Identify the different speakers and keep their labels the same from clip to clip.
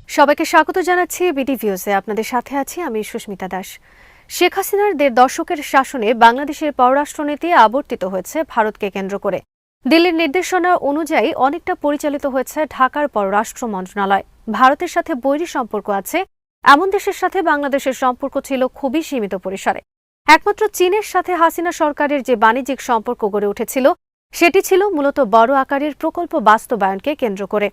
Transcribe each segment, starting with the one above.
Speaker 1: সবাইকে স্বাগত জানাচ্ছি বিডি ভিউজে। আপনাদের সাথে আছি আমি সুস্মিতা দাস। শেখ হাসিনার ১.৫ দশকের শাসনে বাংলাদেশের পররাষ্ট্রনীতি আবর্তিত হয়েছে ভারতকে কেন্দ্র করে। দিল্লির নির্দেশনা অনুযায়ী অনেকটা পরিচালিত হয়েছে ঢাকার পররাষ্ট্র মন্ত্রণালয়। ভারতের সাথে বৈরী সম্পর্ক আছে এমন দেশের সাথে বাংলাদেশের সম্পর্ক ছিল খুবই সীমিত পরিসরে। একমাত্র চীনের সাথে হাসিনা সরকারের যে বাণিজ্যিক সম্পর্ক গড়ে উঠেছিল সেটি ছিল মূলত বড় আকারের প্রকল্প বাস্তবায়নকে কেন্দ্র করে।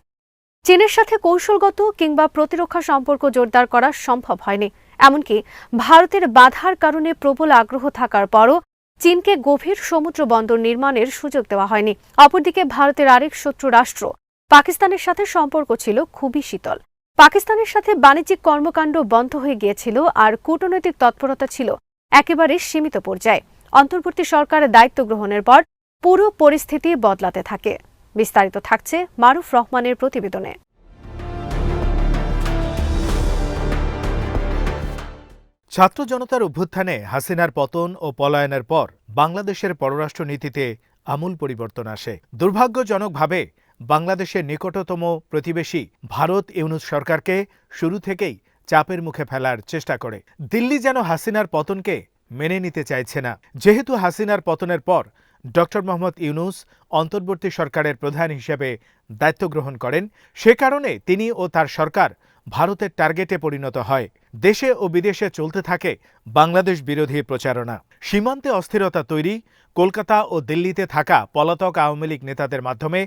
Speaker 1: চীনের সাথে কৌশলগত কিংবা প্রতিরক্ষা সম্পর্ক জোরদার করা সম্ভব হয়নি। এমনকি ভারতের বাধার কারণে প্রবল আগ্রহ থাকার পরও চীনকে গভীর সমুদ্র বন্দর নির্মাণের সুযোগ দেওয়া হয়নি। অপরদিকে ভারতের আরেক শত্রু রাষ্ট্র পাকিস্তানের সাথে সম্পর্ক ছিল খুবই শীতল। পাকিস্তানের সাথে বাণিজ্যিক কর্মকাণ্ড বন্ধ হয়ে গিয়েছিল আর কূটনৈতিক তৎপরতা ছিল একেবারে সীমিত পর্যায়ে। অন্তর্বর্তী সরকারের দায়িত্ব গ্রহণের পর পুরো পরিস্থিতি বদলাতে থাকে। বিস্তারিত থাকছে মারুফ রহমানের প্রতিবেদনে।
Speaker 2: ছাত্র জনতার অভ্যুত্থানে হাসিনার পতন ও পলায়নের পর বাংলাদেশের পররাষ্ট্রনীতিতে আমূল পরিবর্তন আসে। দুর্ভাগ্যজনকভাবে বাংলাদেশের নিকটতম প্রতিবেশী ভারত ইউনূস সরকারকে শুরু থেকেই চাপের মুখে ফেলার চেষ্টা করে। দিল্লি যেন হাসিনার পতনকে মেনে নিতে চাইছে না। যেহেতু হাসিনার পতনের পর ড. মোহাম্মদ ইউনূস অন্তর্বর্তী সরকারের প্রধান হিসেবে দায়িত্ব গ্রহণ করেন, সে কারণে তিনি ও তার সরকার ভারতের টার্গেটে পরিণত হয়। দেশে ও বিদেশে চলতে থাকে বাংলাদেশ বিরোধী প্রচারণা। সীমান্তে অস্থিরতা তৈরি, কলকাতা ও দিল্লিতে থাকা পলাতক আওয়ামী লীগ নেতাদের মাধ্যমে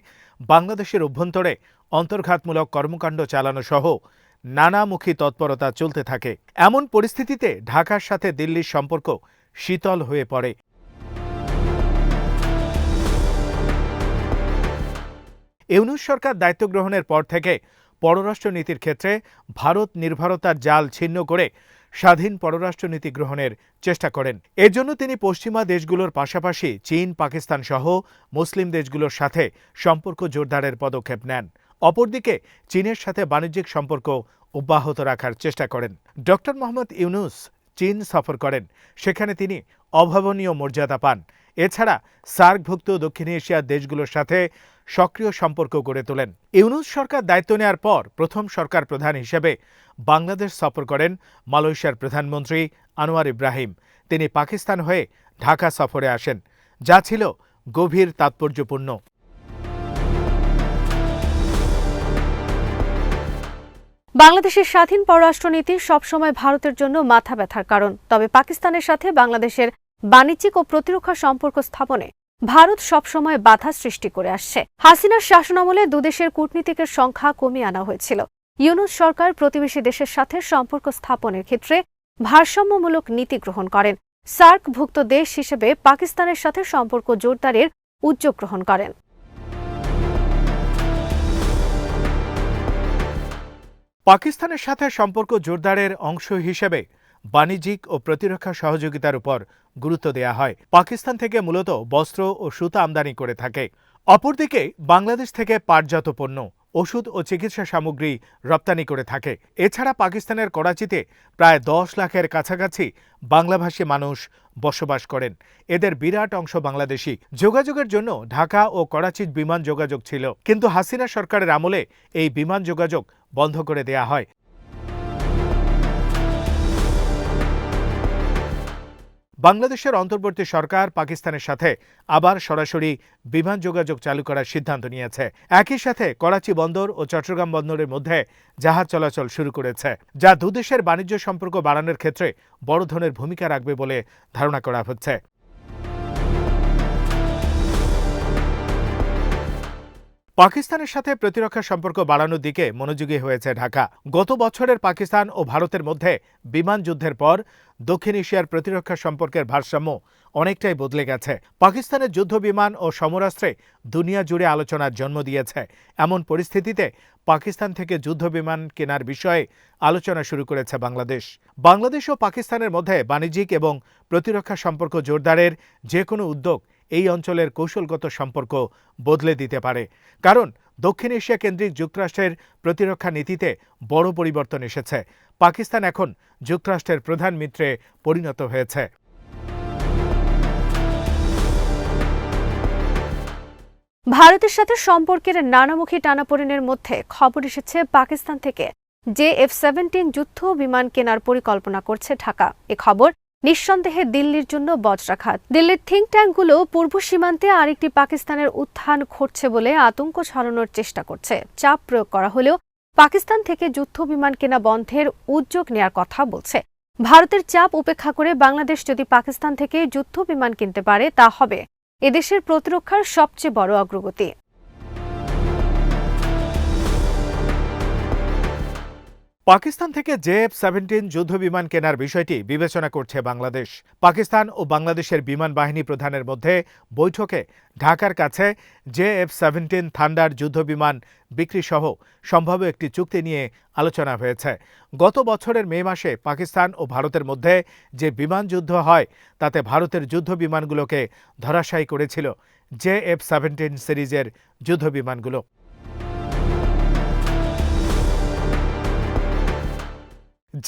Speaker 2: বাংলাদেশের অভ্যন্তরে অন্তর্ঘাতমূলক কর্মকাণ্ড চালানো সহ নানামুখী তৎপরতা চলতে থাকে। এমন পরিস্থিতিতে ঢাকার সাথে দিল্লির সম্পর্ক শীতল হয়ে পড়ে। ইউনূস সরকার দায়িত্ব গ্রহণের পর থেকে পররাষ্ট্রনীতির ক্ষেত্রে ভারত নির্ভরতার জাল ছিন্ন করে স্বাধীন পররাষ্ট্রনীতি গ্রহণের চেষ্টা করেন। এর জন্য তিনি পশ্চিমা দেশগুলোর পাশাপাশি চীন, পাকিস্তান সহ মুসলিম দেশগুলোর সাথে সম্পর্ক জোরদারের পদক্ষেপ নেন। অপরদিকে চীনের সাথে বাণিজ্যিক সম্পর্ক অব্যাহত রাখার চেষ্টা করেন। ড. মোহাম্মদ ইউনূস চীন সফর করেন, সেখানে তিনি অভাবনীয় মর্যাদা পান। এছাড়া সার্কভুক্ত দক্ষিণ এশিয়ার দেশগুলোর সাথে সক্রিয় সম্পর্ক গড়ে তোলেন। ইউনূস সরকার দায়িত্ব নেয়ার পর প্রথম সরকার প্রধান হিসেবে বাংলাদেশ সফর করেন মালয়েশিয়ার প্রধানমন্ত্রী আনোয়ার ইব্রাহিম। তিনি পাকিস্তান হয়ে ঢাকা সফরে আসেন, যা ছিল গভীর তাৎপর্যপূর্ণ।
Speaker 1: বাংলাদেশের স্বাধীন পররাষ্ট্রনীতি সবসময় ভারতের জন্য মাথা ব্যথার কারণ। তবে পাকিস্তানের সাথে বাংলাদেশের বাণিজ্যিক ও প্রতিরক্ষা সম্পর্ক স্থাপনে ভারত সবসময় বাধা সৃষ্টি করে আসছে। হাসিনার শাসনামলে দুদেশের কূটনীতিকের সংখ্যা কমিয়ে আনা হয়েছিল। ইউনূস সরকার প্রতিবেশী দেশের সাথে সম্পর্ক স্থাপনের ক্ষেত্রে ভারসাম্যমূলক নীতি গ্রহণ করেন। সার্কভুক্ত দেশ হিসেবে পাকিস্তানের সাথে সম্পর্ক জোরদারের উদ্যোগ গ্রহণ করেন।
Speaker 2: পাকিস্তানের সাথে সম্পর্ক জোরদারের অংশ হিসেবে বাণিজ্যিক ও প্রতিরক্ষা সহযোগিতার উপর গুরুত্ব দেয়া হয়। পাকিস্তান থেকে মূলত বস্ত্র ও সুতা আমদানি করে থাকে। অপরদিকে বাংলাদেশ থেকে পাটজাত পণ্য, ওষুধ ও চিকিৎসা সামগ্রী রপ্তানি করে থাকে। এছাড়া পাকিস্তানের করাচিতে প্রায় 10 লাখের কাছাকাছি বাংলাভাষী মানুষ বসবাস করেন। এদের বিরাট অংশ বাংলাদেশি। যোগাযোগের জন্য ঢাকা ও করাচির বিমান যোগাযোগ ছিল, কিন্তু হাসিনা সরকারের আমলে এই বিমান যোগাযোগ বন্ধ করে দেয়া হয়। বাংলাদেশের অন্তর্বর্তী সরকার পাকিস্তানের সাথে আবার সরাসরি বিমান যোগাযোগ চালু করার সিদ্ধান্ত নিয়েছে। একই সাথে করাচি বন্দর ও চট্টগ্রাম বন্দরের মধ্যে জাহাজ চলাচল শুরু করেছে, যা দুদেশের বাণিজ্য সম্পর্ক বাড়ানোর ক্ষেত্রে বড় ধরনের ভূমিকা রাখবে বলে ধারণা করা হচ্ছে। পাকিস্তানের সাথে প্রতিরক্ষা সম্পর্ক বাড়ানোর দিকে মনোযোগী হয়েছে ঢাকা। গত বছরের পাকিস্তান ও ভারতের মধ্যে বিমান যুদ্ধের পর দক্ষিণ এশিয়ার প্রতিরক্ষা সম্পর্কের ভারসাম্য অনেকটাই বদলে গেছে। পাকিস্তানের যুদ্ধ বিমান ও সমরাস্ত্রে দুনিয়া জুড়ে আলোচনার জন্ম দিয়েছে। এমন পরিস্থিতিতে পাকিস্তান থেকে যুদ্ধ বিমান কেনার বিষয়ে আলোচনা শুরু করেছে বাংলাদেশ। বাংলাদেশ ও পাকিস্তানের মধ্যে বাণিজ্যিক এবং প্রতিরক্ষা সম্পর্ক জোরদারের যে কোনো উদ্যোগ এই অঞ্চলের কৌশলগত সম্পর্ক বদলে দিতে পারে। কারণ দক্ষিণ এশিয়া কেন্দ্রিক যুক্তরাষ্ট্রের প্রতিরক্ষা নীতিতে বড় পরিবর্তন এসেছে। পাকিস্তান এখন যুক্তরাষ্ট্রের প্রধান মিত্রে পরিণত হয়েছে।
Speaker 1: ভারতের সাথে সম্পর্কের নানামুখী টানাপোড়েনের মধ্যে খবর এসেছে পাকিস্তান থেকে JF-17 যুদ্ধ বিমান কেনার পরিকল্পনা করছে ঢাকা। এ খবর নিঃসন্দেহে দিল্লির জন্য বজ্রাঘাত। দিল্লির থিঙ্ক ট্যাঙ্কগুলো পূর্ব সীমান্তে আরেকটি পাকিস্তানের উত্থান ঘটছে বলে আতঙ্ক ছড়ানোর চেষ্টা করছে। চাপ প্রয়োগ করা হলেও পাকিস্তান থেকে যুদ্ধ বিমান কেনা বন্ধের উদ্যোগ নেয়ার কথা বলছে। ভারতের চাপ উপেক্ষা করে বাংলাদেশ যদি পাকিস্তান থেকে যুদ্ধ বিমান কিনতে পারে তা হবে এদেশের প্রতিরক্ষার সবচেয়ে বড় অগ্রগতি।
Speaker 2: পাকিস্তান থেকে JF-17 যুদ্ধবিমান কেনার বিষয়টি বিবেচনা করছে বাংলাদেশ। পাকিস্তান ও বাংলাদেশের বিমান বাহিনী প্রধানের মধ্যে বৈঠকে ঢাকার কাছে JF-17 থান্ডার যুদ্ধবিমান বিক্রিসহ সম্ভাব্য একটি চুক্তি নিয়ে আলোচনা হয়েছে। গত বছরের মে মাসে পাকিস্তান ও ভারতের মধ্যে যে বিমান যুদ্ধ হয় তাতে ভারতের যুদ্ধ বিমানগুলোকে ধরাশায়ী করেছিল JF-17 সিরিজের যুদ্ধবিমানগুলো।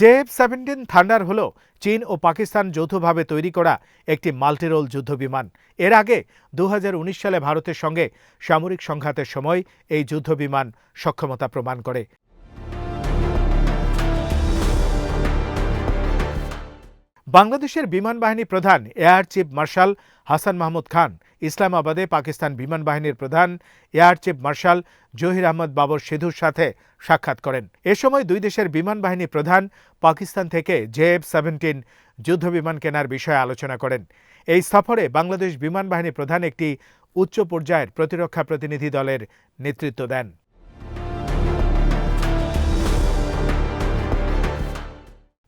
Speaker 2: JF-17 থান্ডার হল চীন ও পাকিস্তান যৌথভাবে তৈরি করা একটি মাল্টিরোল যুদ্ধবিমান। এর আগে 2019 সালে ভারতের সঙ্গে সামরিক সংঘাতের সময় এই যুদ্ধবিমান সক্ষমতা প্রমাণ করে। বাংলাদেশের বিমান বাহিনী প্রধান air chief marshal Hasan Mahmud Khan ইসলামাবাদে পাকিস্তান বিমান বাহিনীর প্রধান air chief marshal Zahir Ahmed Babar সিধুর সাথে সাক্ষাৎ করেন। এ সময় দুই দেশের বিমান বাহিনী প্রধান পাকিস্তান থেকে JF-17 যুদ্ধবিমান কেনার বিষয়ে আলোচনা করেন। এই সফরে বাংলাদেশ বিমান বাহিনী প্রধান একটি উচ্চ পর্যায়ের প্রতিরক্ষা প্রতিনিধি দলের নেতৃত্ব দেন।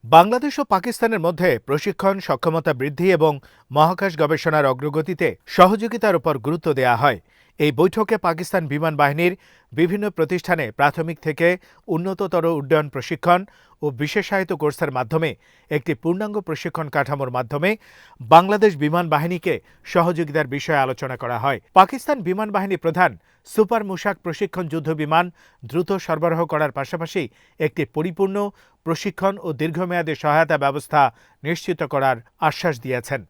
Speaker 2: বাংলাদেশ ও পাকিস্তানের মধ্যে প্রশিক্ষণ, সক্ষমতা বৃদ্ধি এবং মহাকাশ গবেষণার অগ্রগতিতে সহযোগিতার উপর গুরুত্ব দেয়া হয়। এই বৈঠকে পাকিস্তান বিমান বাহিনীর বিভিন্ন প্রতিষ্ঠানে প্রাথমিক থেকে উন্নততর উড্ডয়ন প্রশিক্ষণ ও বিশেষায়িত কোর্সের মাধ্যমে একটি পূর্ণাঙ্গ প্রশিক্ষণ কাঠামোর মাধ্যমে বাংলাদেশ বিমান বাহিনীকে সহযোগিতার বিষয়ে আলোচনা করা হয়। পাকিস্তান বিমান বাহিনী প্রধান সুপার মুশাক প্রশিক্ষণ যুদ্ধবিমান দ্রুত সরবরাহ করার পাশাপাশি একটি পরিপূর্ণ প্রশিক্ষণ ও দীর্ঘমেয়াদী সহায়তা ব্যবস্থা নিশ্চিত করার আশ্বাস দিয়েছেন।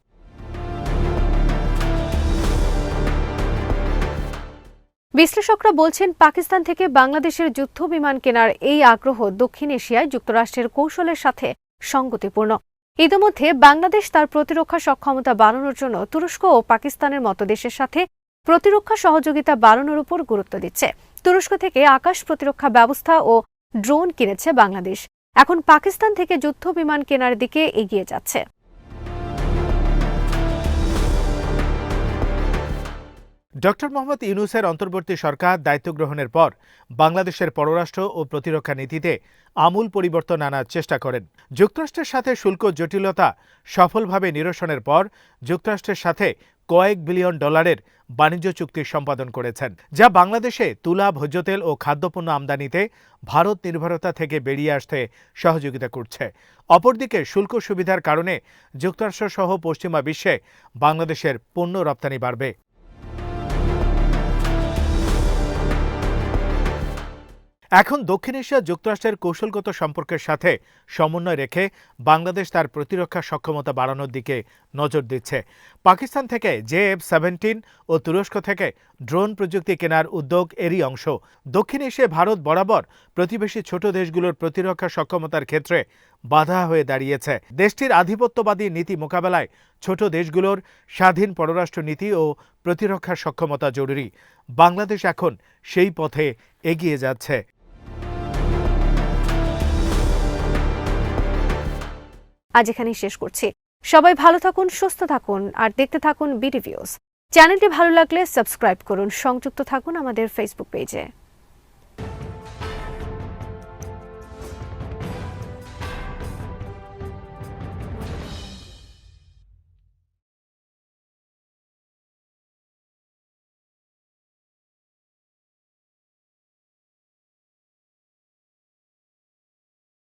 Speaker 1: বিশ্লেষকরা বলছেন, পাকিস্তান থেকে বাংলাদেশের যুদ্ধ বিমান কেনার এই আগ্রহ দক্ষিণ এশিয়ায় যুক্তরাষ্ট্রের কৌশলের সাথে সঙ্গতিপূর্ণ। ইতিমধ্যে বাংলাদেশ তার প্রতিরক্ষা সক্ষমতা বাড়ানোর জন্য তুরস্ক ও পাকিস্তানের মতো দেশের সাথে প্রতিরক্ষা সহযোগিতা বাড়ানোর উপর গুরুত্ব দিচ্ছে। তুরস্ক থেকে আকাশ প্রতিরক্ষা ব্যবস্থা ও ড্রোন কিনেছে বাংলাদেশ। এখন পাকিস্তান থেকে যুদ্ধ বিমান কেনার দিকে এগিয়ে যাচ্ছে।
Speaker 2: ডক্টর মোহাম্মদ ইউনূসের অন্তর্বর্তী সরকার দায়িত্ব গ্রহণের পর বাংলাদেশের পররাষ্ট্র ও প্রতিরক্ষা নীতিতে আমূল পরিবর্তন আনার চেষ্টা করেন। যুক্তরাষ্ট্রের সাথে শুল্ক জটিলতা সফলভাবে নিরসনের পর যুক্তরাষ্ট্রের সাথে কয়েক বিলিয়ন ডলারের বাণিজ্য চুক্তি সম্পাদন করেছেন, যা বাংলাদেশে তুলা, ভোজ্যতেল ও খাদ্যপণ্য আমদানিতে ভারত নির্ভরতা থেকে বেরিয়ে আসতে সহযোগিতা করছে। অপরদিকে শুল্ক সুবিধার কারণে যুক্তরাষ্ট্রসহ পশ্চিমা বিশ্বে বাংলাদেশের পণ্য রপ্তানি বাড়বে। এখন দক্ষিণ এশিয়া যুক্তরাষ্ট্রের কৌশলগত সম্পর্কের সাথে সমন্বয় রেখে বাংলাদেশ তার প্রতিরক্ষা সক্ষমতা বাড়ানোর দিকে নজর দিচ্ছে। পাকিস্তান থেকে JF-17 ও তুরস্ক থেকে ড্রোন প্রযুক্তি কেনার উদ্যোগ এরই অংশ। দক্ষিণ এশিয়ায় ভারত বরাবর প্রতিবেশী ছোট দেশগুলোর প্রতিরক্ষা সক্ষমতার ক্ষেত্রে বাধা হয়ে দাঁড়িয়েছে। দেশটির আধিপত্যবাদী নীতি মোকাবেলায় ছোট দেশগুলোর স্বাধীন পররাষ্ট্র নীতি ও প্রতিরক্ষা সক্ষমতা জরুরি। বাংলাদেশ এখন সেই পথে এগিয়ে যাচ্ছে।
Speaker 1: আজ এখানেই শেষ করছি। সবাই ভালো থাকুন, সুস্থ থাকুন আর দেখতে থাকুন বিডি ভিউজ। চ্যানেলটি ভালো লাগলে সাবস্ক্রাইব করুন। সংযুক্ত থাকুন আমাদের ফেসবুক পেজে।